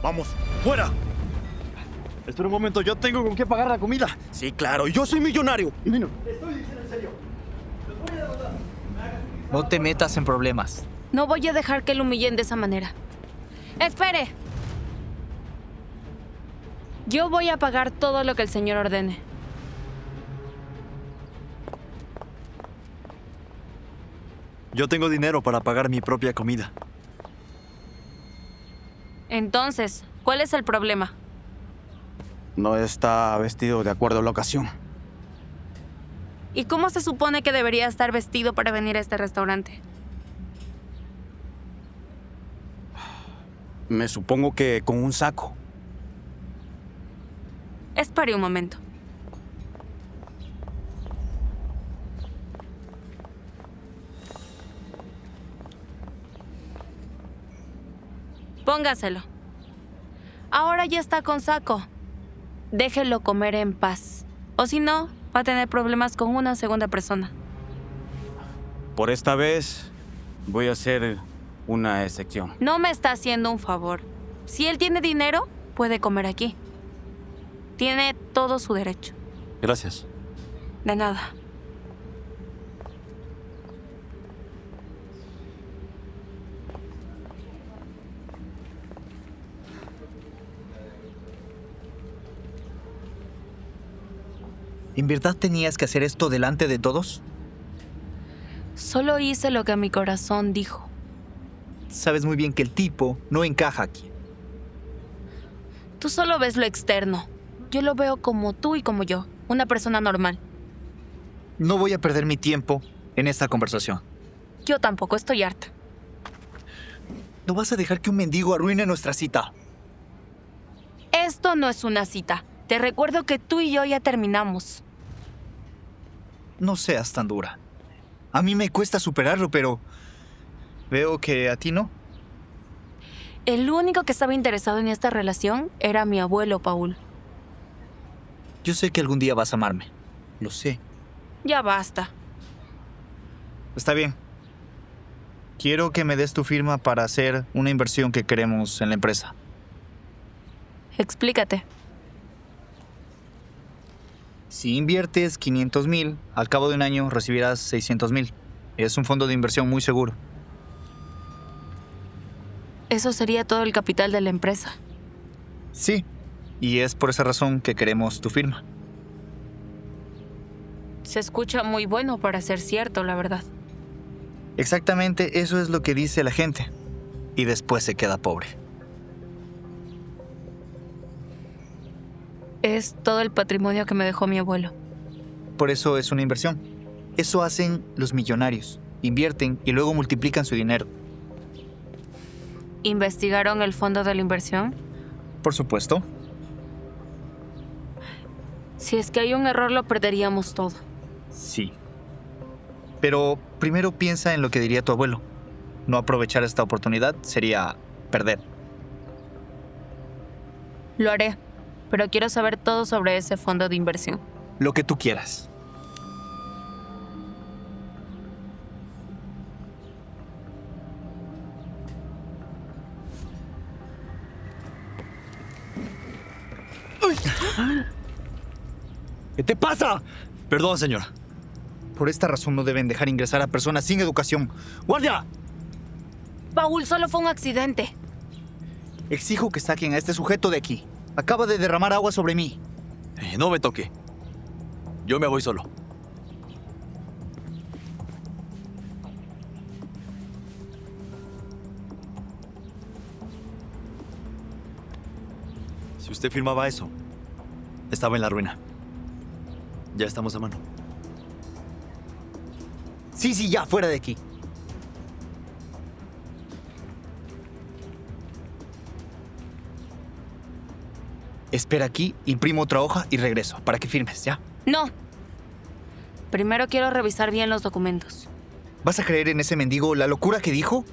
Vamos, fuera. Espera un momento, yo tengo con qué pagar la comida. Sí, claro, yo soy millonario. Vino. No te metas en problemas. No voy a dejar que lo humillen de esa manera. ¡Espere! Yo voy a pagar todo lo que el señor ordene. Yo tengo dinero para pagar mi propia comida. Entonces, ¿cuál es el problema? No está vestido de acuerdo a la ocasión. ¿Y cómo se supone que debería estar vestido para venir a este restaurante? Me supongo que con un saco. Espere un momento. Póngaselo. Ahora ya está con saco. Déjelo comer en paz. O si no, va a tener problemas con una segunda persona. Por esta vez voy a hacer una excepción. No me está haciendo un favor. Si él tiene dinero, puede comer aquí. Tiene todo su derecho. Gracias. De nada. ¿En verdad tenías que hacer esto delante de todos? Solo hice lo que mi corazón dijo. Sabes muy bien que el tipo no encaja aquí. Tú solo ves lo externo. Yo lo veo como tú y como yo, una persona normal. No voy a perder mi tiempo en esta conversación. Yo tampoco, estoy harta. No vas a dejar que un mendigo arruine nuestra cita. Esto no es una cita. Te recuerdo que tú y yo ya terminamos. No seas tan dura. A mí me cuesta superarlo, pero veo que a ti no. El único que estaba interesado en esta relación era mi abuelo, Paul. Yo sé que algún día vas a amarme. Lo sé. Ya basta. Está bien. Quiero que me des tu firma para hacer una inversión que queremos en la empresa. Explícate. Si inviertes 500,000, al cabo de un año recibirás 600,000. Es un fondo de inversión muy seguro. Eso sería todo el capital de la empresa. Sí. Y es por esa razón que queremos tu firma. Se escucha muy bueno para ser cierto, la verdad. Exactamente eso es lo que dice la gente. Y después se queda pobre. Es todo el patrimonio que me dejó mi abuelo. Por eso es una inversión. Eso hacen los millonarios. Invierten y luego multiplican su dinero. ¿Investigaron el fondo de la inversión? Por supuesto. Si es que hay un error, lo perderíamos todo. Sí. Pero primero piensa en lo que diría tu abuelo. No aprovechar esta oportunidad sería perder. Lo haré, pero quiero saber todo sobre ese fondo de inversión. Lo que tú quieras. ¿Qué te pasa? Perdón, señor. Por esta razón no deben dejar ingresar a personas sin educación. ¡Guardia! Paul, solo fue un accidente. Exijo que saquen a este sujeto de aquí. Acaba de derramar agua sobre mí. No me toque. Yo me voy solo. Si usted firmaba eso, estaba en la ruina. Ya estamos a mano. Sí, ya, fuera de aquí. Espera aquí, imprimo otra hoja y regreso para que firmes, ¿ya? No. Primero quiero revisar bien los documentos. ¿Vas a creer en ese mendigo la locura que dijo?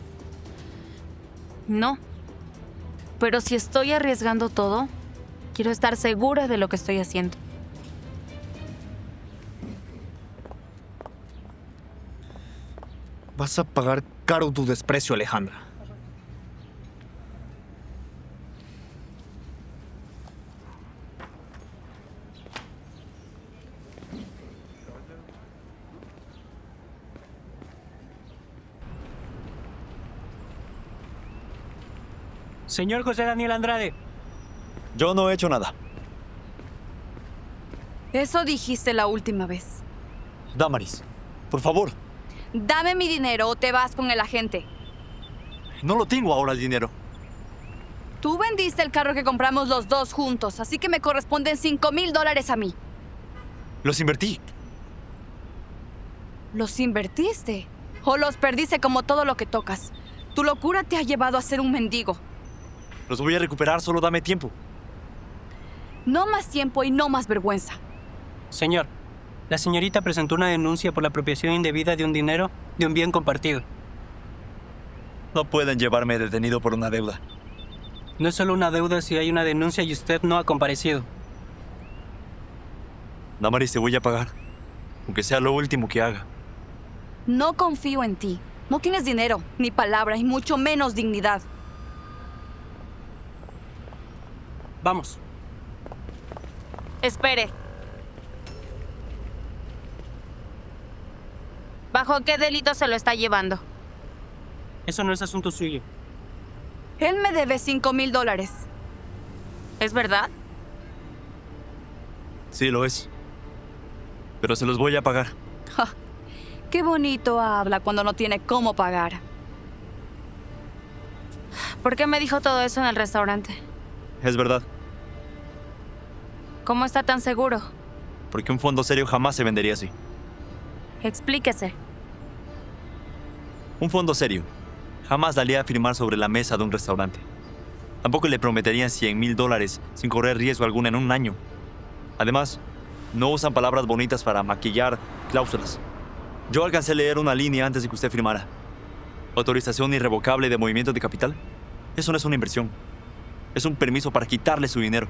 No. Pero si estoy arriesgando todo, quiero estar segura de lo que estoy haciendo. Vas a pagar caro tu desprecio, Alejandra. Señor José Daniel Andrade. Yo no he hecho nada. Eso dijiste la última vez. Damaris, por favor. Dame mi dinero o te vas con el agente. No lo tengo ahora el dinero. Tú vendiste el carro que compramos los dos juntos, así que me corresponden $5,000 a mí. Los invertí. ¿Los invertiste? ¿O los perdiste como todo lo que tocas? Tu locura te ha llevado a ser un mendigo. Los voy a recuperar, solo dame tiempo. No más tiempo y no más vergüenza. Señor, la señorita presentó una denuncia por la apropiación indebida de un dinero de un bien compartido. No pueden llevarme detenido por una deuda. No es solo una deuda si hay una denuncia y usted no ha comparecido. Damaris, te voy a pagar. Aunque sea lo último que haga. No confío en ti. No tienes dinero, ni palabra, y mucho menos dignidad. Vamos. Espere. ¿Bajo qué delito se lo está llevando? Eso no es asunto suyo. Él me debe $5,000. ¿Es verdad? Sí, lo es. Pero se los voy a pagar. Ja, qué bonito habla cuando no tiene cómo pagar. ¿Por qué me dijo todo eso en el restaurante? Es verdad. ¿Cómo está tan seguro? Porque un fondo serio jamás se vendería así. Explíquese. Un fondo serio jamás daría a firmar sobre la mesa de un restaurante. Tampoco le prometerían $100,000 sin correr riesgo alguno en un año. Además, no usan palabras bonitas para maquillar cláusulas. Yo alcancé a leer una línea antes de que usted firmara. Autorización irrevocable de movimiento de capital. Eso no es una inversión. Es un permiso para quitarle su dinero.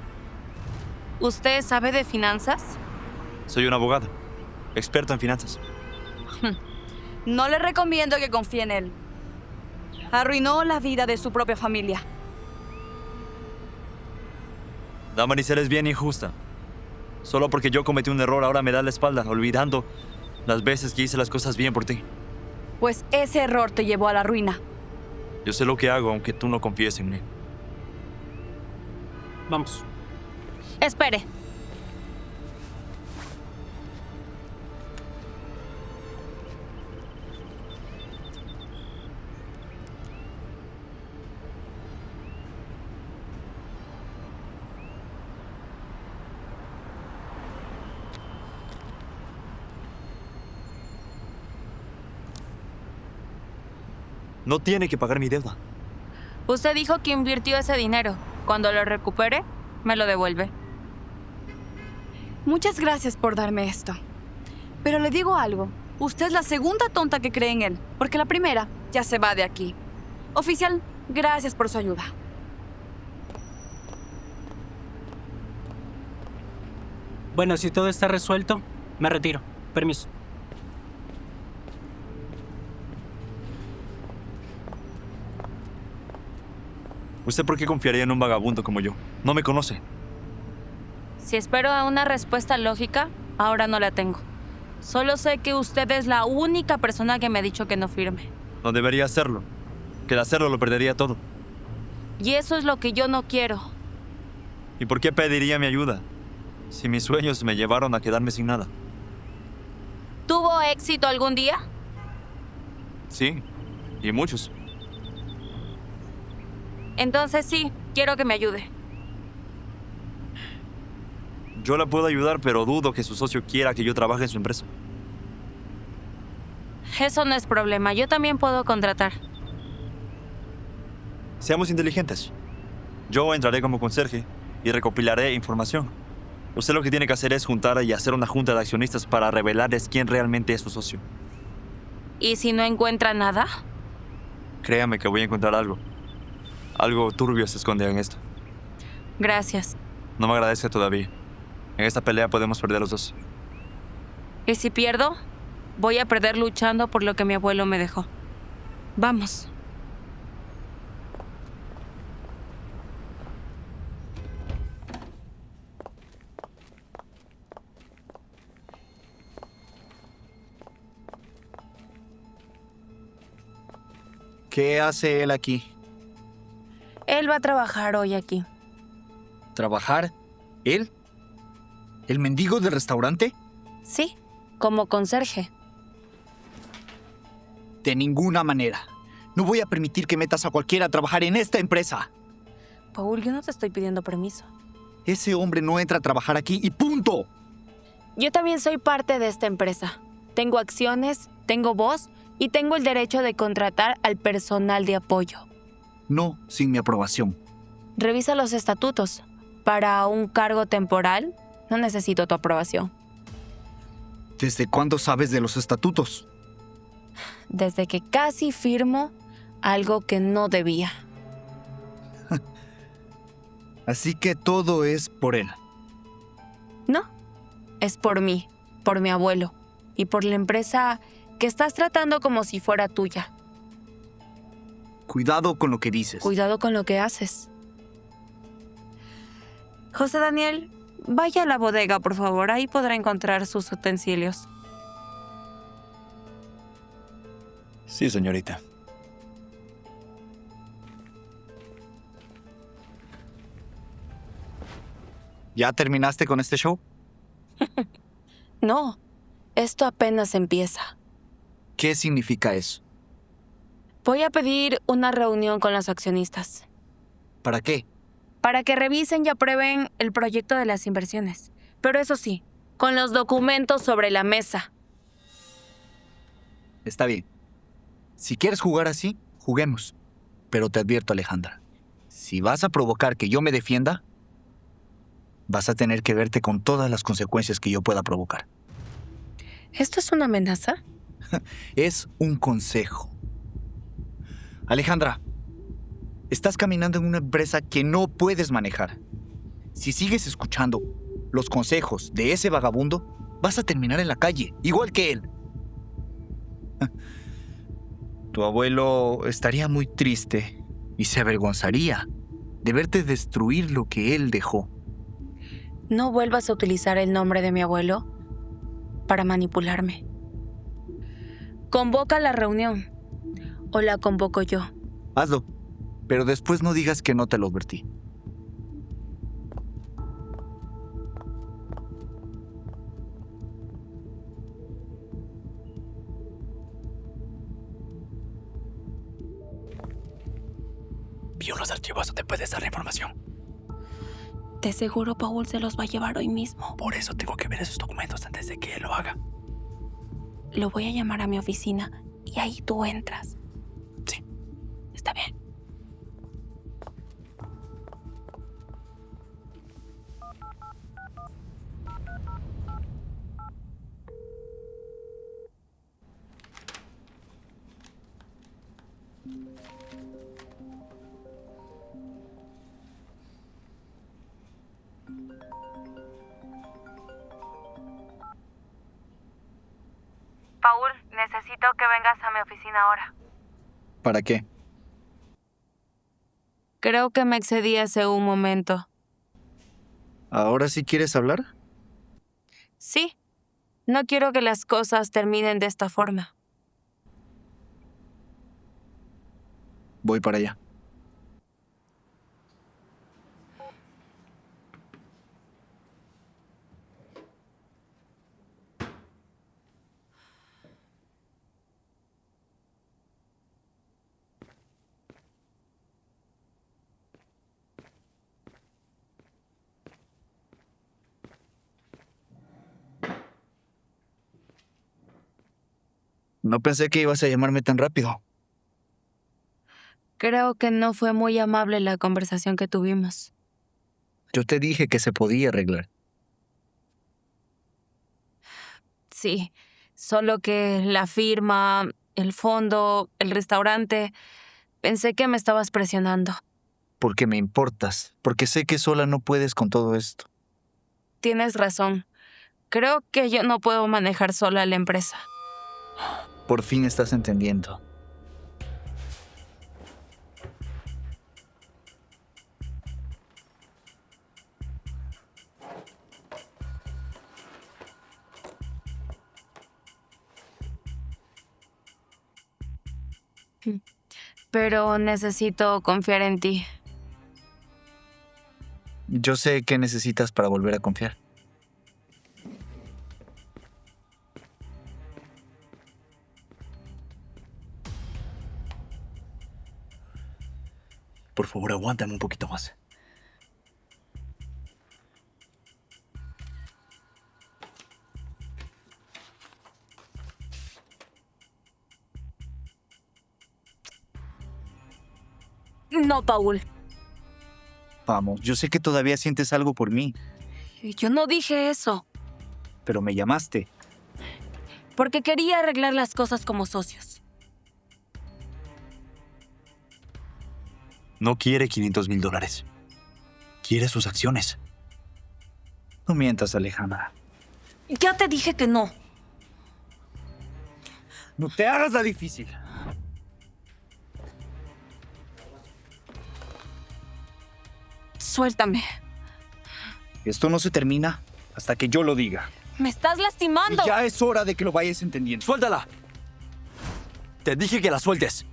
¿Usted sabe de finanzas? Soy un abogado, experto en finanzas. No le recomiendo que confíe en él. Arruinó la vida de su propia familia. Damaris, eres bien injusta. Solo porque yo cometí un error ahora me da la espalda, olvidando las veces que hice las cosas bien por ti. Pues ese error te llevó a la ruina. Yo sé lo que hago, aunque tú no confíes en mí. Vamos. Espere. No tiene que pagar mi deuda. Usted dijo que invirtió ese dinero. Cuando lo recupere, me lo devuelve. Muchas gracias por darme esto. Pero le digo algo. Usted es la segunda tonta que cree en él, porque la primera ya se va de aquí. Oficial, gracias por su ayuda. Bueno, si todo está resuelto, me retiro. Permiso. ¿Usted por qué confiaría en un vagabundo como yo? No me conoce. Si espero a una respuesta lógica, ahora no la tengo. Solo sé que usted es la única persona que me ha dicho que no firme. No debería hacerlo. Que de hacerlo lo perdería todo. Y eso es lo que yo no quiero. ¿Y por qué pediría mi ayuda? Si mis sueños me llevaron a quedarme sin nada. ¿Tuvo éxito algún día? Sí, y muchos. Entonces sí, quiero que me ayude. Yo la puedo ayudar, pero dudo que su socio quiera que yo trabaje en su empresa. Eso no es problema, yo también puedo contratar. Seamos inteligentes. Yo entraré como conserje y recopilaré información. Usted lo que tiene que hacer es juntar y hacer una junta de accionistas para revelarles quién realmente es su socio. ¿Y si no encuentra nada? Créame que voy a encontrar algo. Algo turbio se esconde en esto. Gracias. No me agradezca todavía. En esta pelea podemos perder los dos. ¿Y si pierdo? Voy a perder luchando por lo que mi abuelo me dejó. Vamos. ¿Qué hace él aquí? Él Él va a trabajar hoy aquí. ¿Trabajar? ¿Él? ¿El mendigo del restaurante? Sí, como conserje. De ninguna manera. No voy a permitir que metas a cualquiera a trabajar en esta empresa. Paul, yo no te estoy pidiendo permiso. Ese hombre no entra a trabajar aquí y punto. Yo también soy parte de esta empresa. Tengo acciones, tengo voz y tengo el derecho de contratar al personal de apoyo. No sin mi aprobación. Revisa los estatutos. Para un cargo temporal, no necesito tu aprobación. ¿Desde cuándo sabes de los estatutos? Desde que casi firmo algo que no debía. Así que todo es por él. No, es por mí, por mi abuelo y por la empresa que estás tratando como si fuera tuya. Cuidado con lo que dices. Cuidado con lo que haces. José Daniel, vaya a la bodega, por favor. Ahí podrá encontrar sus utensilios. Sí, señorita. ¿Ya terminaste con este show? No, esto apenas empieza. ¿Qué significa eso? Voy a pedir una reunión con los accionistas ¿Para qué? para que revisen y aprueben el proyecto de las inversiones. Pero eso sí, con los documentos sobre la mesa. Está bien. Si quieres jugar así, juguemos. Pero te advierto, Alejandra. Si vas a provocar que yo me defienda, vas a tener que verte con todas las consecuencias que yo pueda provocar. ¿Esto es una amenaza? Es un consejo. Alejandra, estás caminando en una empresa que no puedes manejar. Si sigues escuchando los consejos de ese vagabundo, vas a terminar en la calle, igual que él. Tu abuelo estaría muy triste y se avergonzaría de verte destruir lo que él dejó. No vuelvas a utilizar el nombre de mi abuelo para manipularme. Convoca la reunión o la convoco yo. Hazlo, pero después no digas que no te lo advertí. Vi unos archivos donde puedes dar la información. De seguro Paul se los va a llevar hoy mismo. Por eso tengo que ver esos documentos antes de que él lo haga. Lo voy a llamar a mi oficina y ahí tú entras. Sí. Está bien. Paul, necesito que vengas a mi oficina ahora. ¿Para qué? Creo que me excedí hace un momento. ¿Ahora sí quieres hablar? Sí, no quiero que las cosas terminen de esta forma. Voy para allá. No pensé que ibas a llamarme tan rápido. Creo que no fue muy amable la conversación que tuvimos. Yo te dije que se podía arreglar. Sí, solo que la firma, el fondo, el restaurante, pensé que me estabas presionando. Porque me importas. Porque sé que sola no puedes con todo esto. Tienes razón. Creo que yo no puedo manejar sola la empresa. Por fin estás entendiendo. Pero necesito confiar en ti. Yo sé qué necesitas para volver a confiar. Por favor, aguántame un poquito más. No, Paul. Vamos, yo sé que todavía sientes algo por mí, Yo no dije eso. pero me llamaste. Porque quería arreglar las cosas como socios. No quiere $500,000. Quiere sus acciones. No mientas, Alejandra. Ya te dije que no. No te hagas la difícil. Suéltame. Esto no se termina hasta que yo lo diga. Me estás lastimando. Y ya es hora de que lo vayas entendiendo. ¡Suéltala! Te dije que la sueltes.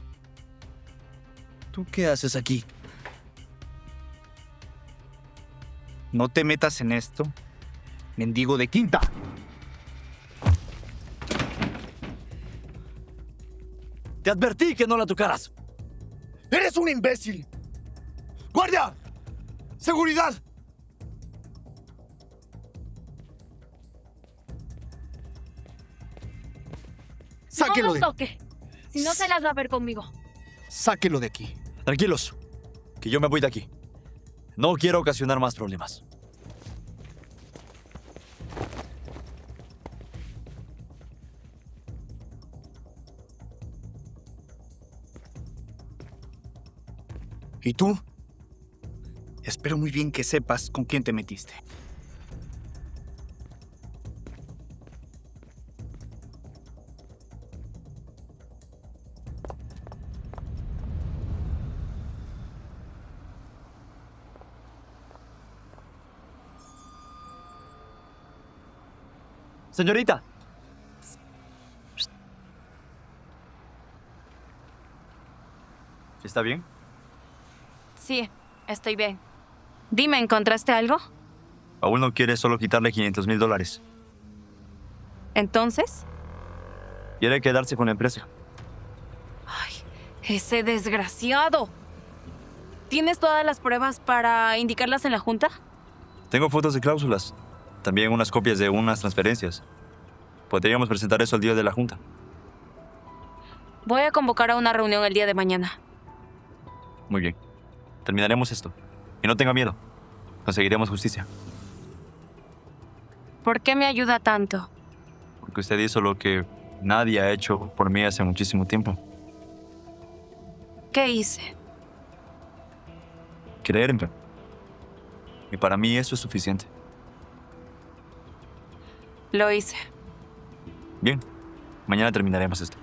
¿Tú qué haces aquí? No te metas en esto, mendigo de quinta. Te advertí que no la tocaras. ¡Eres un imbécil! ¡Guardia! ¡Seguridad! Sáquelo No de... lo toque. Si no, se las va a ver conmigo. Sáquelo de aquí. Tranquilos, que yo me voy de aquí. No quiero ocasionar más problemas. ¿Y tú? Espero muy bien que sepas con quién te metiste. Señorita. ¿Está bien? Sí, estoy bien. Dime, ¿encontraste algo? Aún no quiere solo quitarle $500,000. Entonces, Quiere quedarse con la empresa. ese desgraciado. ¿Tienes todas las pruebas para indicarlas en la junta? Tengo fotos de cláusulas. También unas copias de unas transferencias. Podríamos presentar eso el día de la junta. Voy a convocar a una reunión el día de mañana. Muy bien. Terminaremos esto. Y no tenga miedo. Conseguiremos justicia. ¿Por qué me ayuda tanto? Porque usted hizo lo que nadie ha hecho por mí hace muchísimo tiempo. ¿Qué hice? Creer en mí. Y para mí eso es suficiente. Lo hice. Bien. Mañana terminaremos esto.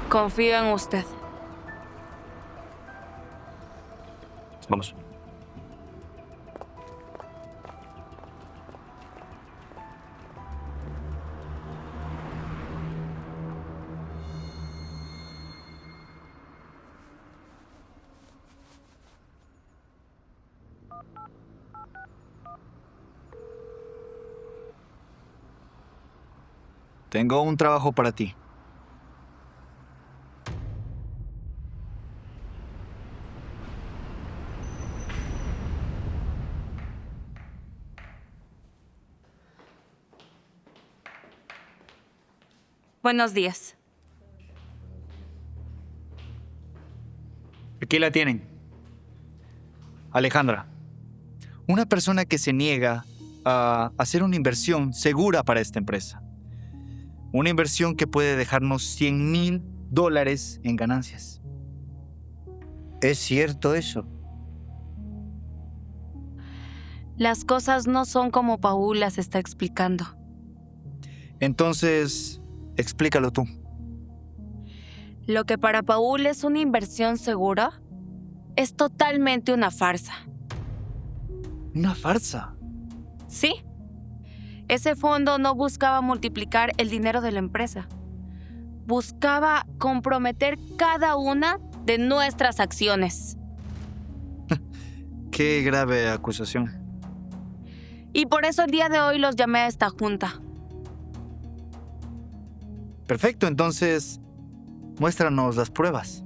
Confío en usted. Vamos. Tengo un trabajo para ti. Buenos días. Aquí la tienen. Alejandra, una persona que se niega a hacer una inversión segura para esta empresa. Una inversión que puede dejarnos $100,000 en ganancias. ¿Es cierto eso? Las cosas no son como Paul las está explicando. Entonces, explícalo tú. Lo que para Paul es una inversión segura es totalmente una farsa. Una farsa. ¿Sí? Ese fondo no buscaba multiplicar el dinero de la empresa. Buscaba comprometer cada una de nuestras acciones. Qué grave acusación. Y por eso el día de hoy los llamé a esta junta. Perfecto, entonces muéstranos las pruebas.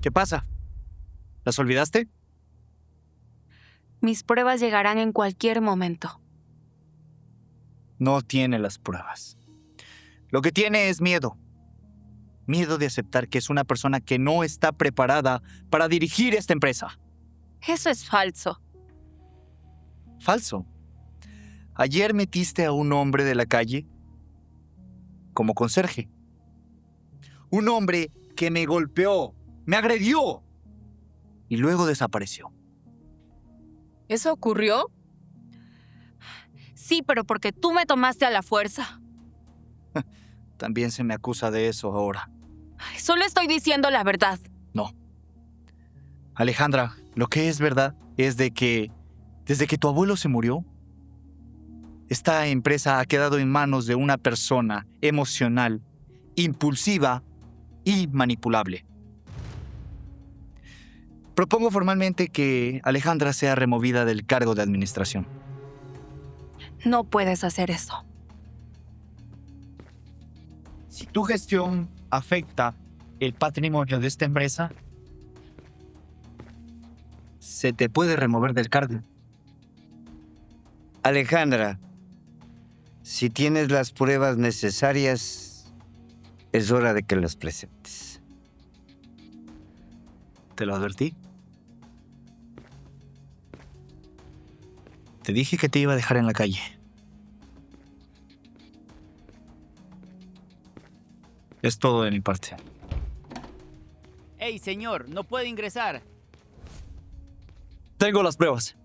¿Qué pasa? ¿Las olvidaste? Mis pruebas llegarán en cualquier momento. No tiene las pruebas. Lo que tiene es miedo. Miedo de aceptar que es una persona que no está preparada para dirigir esta empresa. Eso es falso. Falso. Ayer metiste a un hombre de la calle como conserje. Un hombre que me golpeó, me agredió y luego desapareció. ¿Eso ocurrió? Sí, pero porque tú me tomaste a la fuerza. También se me acusa de eso ahora. Ay, solo estoy diciendo la verdad. No. Alejandra, lo que es verdad es de que desde que tu abuelo se murió, esta empresa ha quedado en manos de una persona emocional, impulsiva y manipulable. Propongo formalmente que Alejandra sea removida del cargo de administración. No puedes hacer eso. Si tu gestión afecta el patrimonio de esta empresa, se te puede remover del cargo. Alejandra, si tienes las pruebas necesarias, es hora de que las presentes. Te lo advertí. Te dije que te iba a dejar en la calle. Es todo de mi parte. ¡Ey, señor! ¡No puede ingresar! Tengo las pruebas.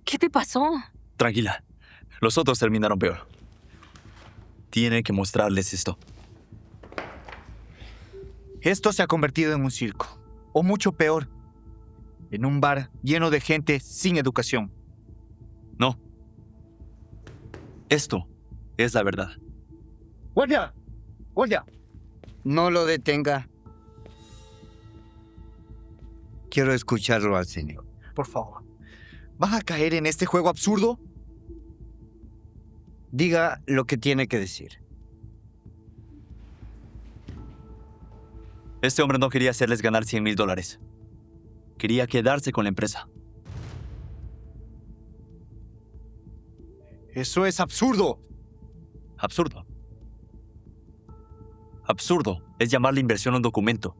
¿Qué te pasó? Tranquila. Los otros terminaron peor. Tiene que mostrarles esto. Esto se ha convertido en un circo. O mucho peor, en un bar lleno de gente sin educación. No. Esto es la verdad. ¡Guardia! ¡Guardia! No lo detenga. Quiero escucharlo al señor. Por favor. ¿Vas a caer en este juego absurdo? Diga lo que tiene que decir. Este hombre no quería hacerles ganar $100,000. Quería quedarse con la empresa. Eso es absurdo. Absurdo. Absurdo es llamar la inversión a un documento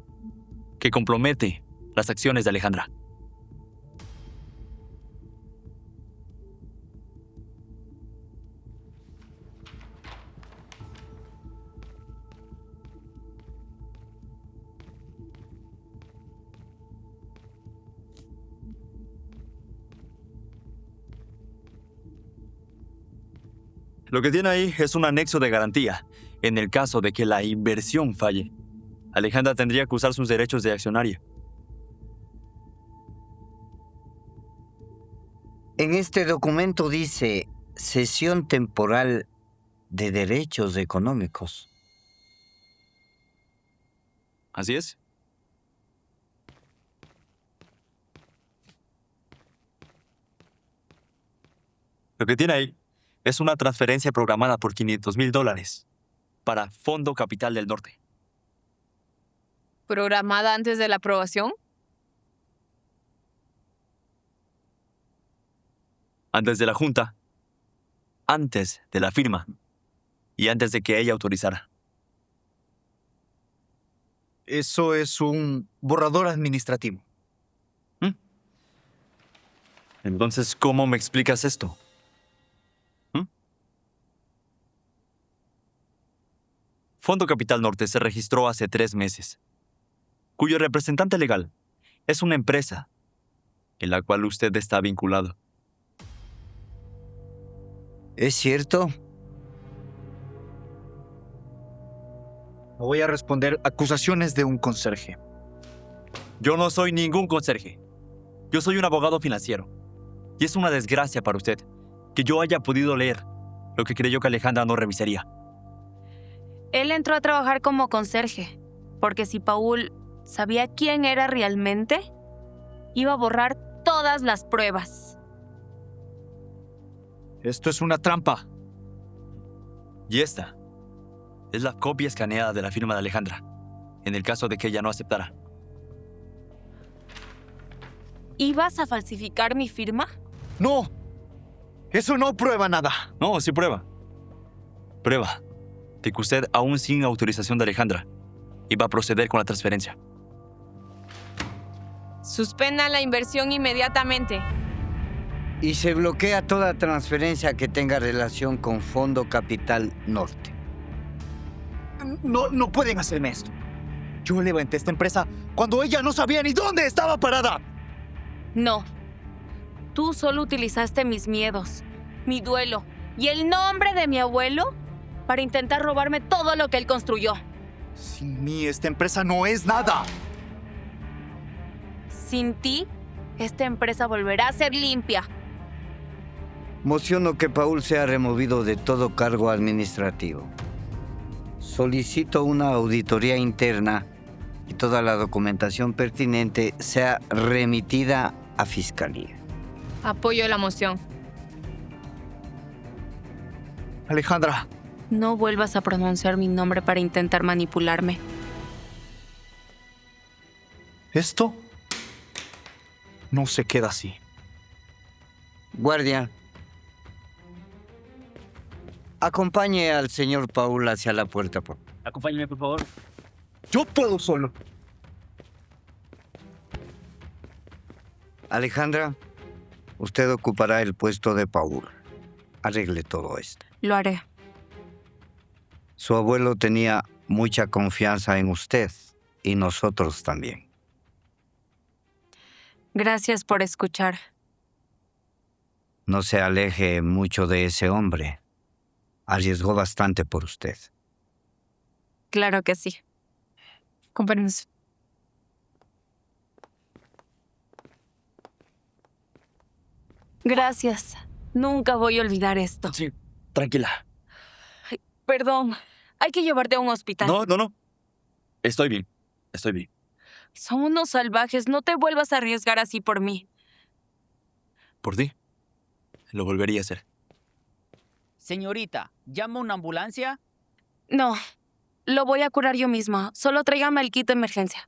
que compromete las acciones de Alejandra. Lo que tiene ahí es un anexo de garantía en el caso de que la inversión falle. Alejandra tendría que usar sus derechos de accionaria. En este documento dice cesión temporal de derechos económicos. ¿Así es? Lo que tiene ahí es una transferencia programada por $500,000 para Fondo Capital del Norte. ¿Programada antes de la aprobación? Antes de la junta, antes de la firma y antes de que ella autorizara. Eso es un borrador administrativo. Entonces, ¿cómo me explicas esto? Fondo Capital Norte se registró hace 3 meses, cuyo representante legal es una empresa en la cual usted está vinculado. ¿Es cierto? Voy a responder acusaciones de un conserje. Yo no soy ningún conserje. Yo soy un abogado financiero. Y es una desgracia para usted que yo haya podido leer lo que creyó que Alejandra no revisaría. Él entró a trabajar como conserje, porque si Paul sabía quién era realmente, iba a borrar todas las pruebas. Esto es una trampa. Y esta es la copia escaneada de la firma de Alejandra, en el caso de que ella no aceptara. ¿Ibas a falsificar mi firma? ¡No! Eso no prueba nada. No, sí prueba. Prueba de que usted, aún sin autorización de Alejandra, iba a proceder con la transferencia. Suspenda la inversión inmediatamente. Y se bloquea toda transferencia que tenga relación con Fondo Capital Norte. No pueden hacerme esto. Yo levanté esta empresa cuando ella no sabía ni dónde estaba parada. No. Tú solo utilizaste mis miedos, mi duelo y el nombre de mi abuelo para intentar robarme todo lo que él construyó. Sin mí, esta empresa no es nada. Sin ti, esta empresa volverá a ser limpia. Mociono que Paul sea removido de todo cargo administrativo. Solicito una auditoría interna y toda la documentación pertinente sea remitida a Fiscalía. Apoyo la moción. Alejandra, No vuelvas a pronunciar mi nombre para intentar manipularme. esto no se queda así. Guardia, acompañe al señor Paul hacia la puerta, por favor. Acompáñeme, por favor. Yo puedo solo. Alejandra, usted ocupará el puesto de Paul. Arregle todo esto. Lo haré. Su abuelo tenía mucha confianza en usted y nosotros también. Gracias por escuchar. No se aleje mucho de ese hombre. Arriesgó bastante por usted. Claro que sí. Con permiso. Gracias. Nunca voy a olvidar esto. Sí, tranquila. Perdón. Hay que llevarte a un hospital. No. Estoy bien. Son unos salvajes. No te vuelvas a arriesgar así por mí. Por ti. Lo volvería a hacer. Señorita, ¿llama una ambulancia? No. Lo voy a curar yo misma. Solo tráigame el kit de emergencia.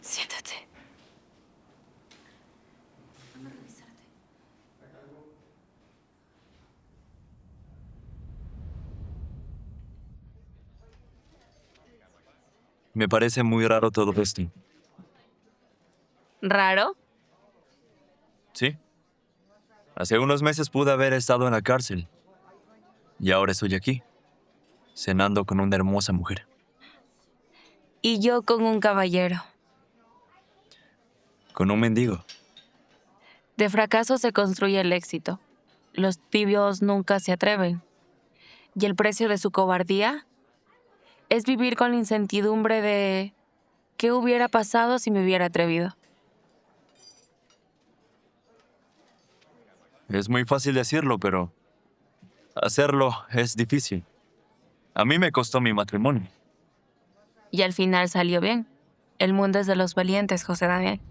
Siéntate. Me parece muy raro todo esto. ¿Raro? Sí. Hace unos meses pude haber estado en la cárcel. Y ahora estoy aquí, cenando con una hermosa mujer. Y yo con un caballero. Con un mendigo. De fracaso se construye el éxito. Los tibios nunca se atreven. Y el precio de su cobardía es vivir con la incertidumbre de qué hubiera pasado si me hubiera atrevido. Es muy fácil decirlo, pero hacerlo es difícil. A mí me costó mi matrimonio. Y al final salió bien. El mundo es de los valientes, José Daniel.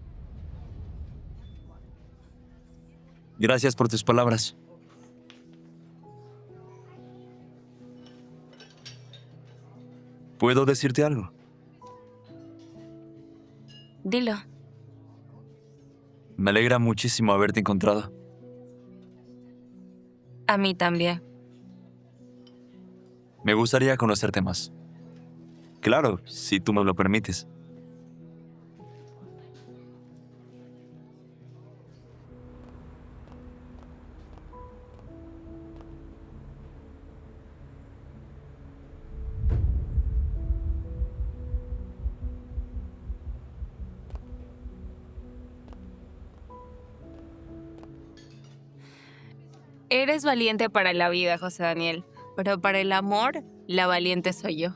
Gracias por tus palabras. ¿Puedo decirte algo? Dilo. Me alegra muchísimo haberte encontrado. A mí también. Me gustaría conocerte más. Claro, si tú me lo permites. Eres valiente para la vida, José Daniel, pero para el amor, la valiente soy yo.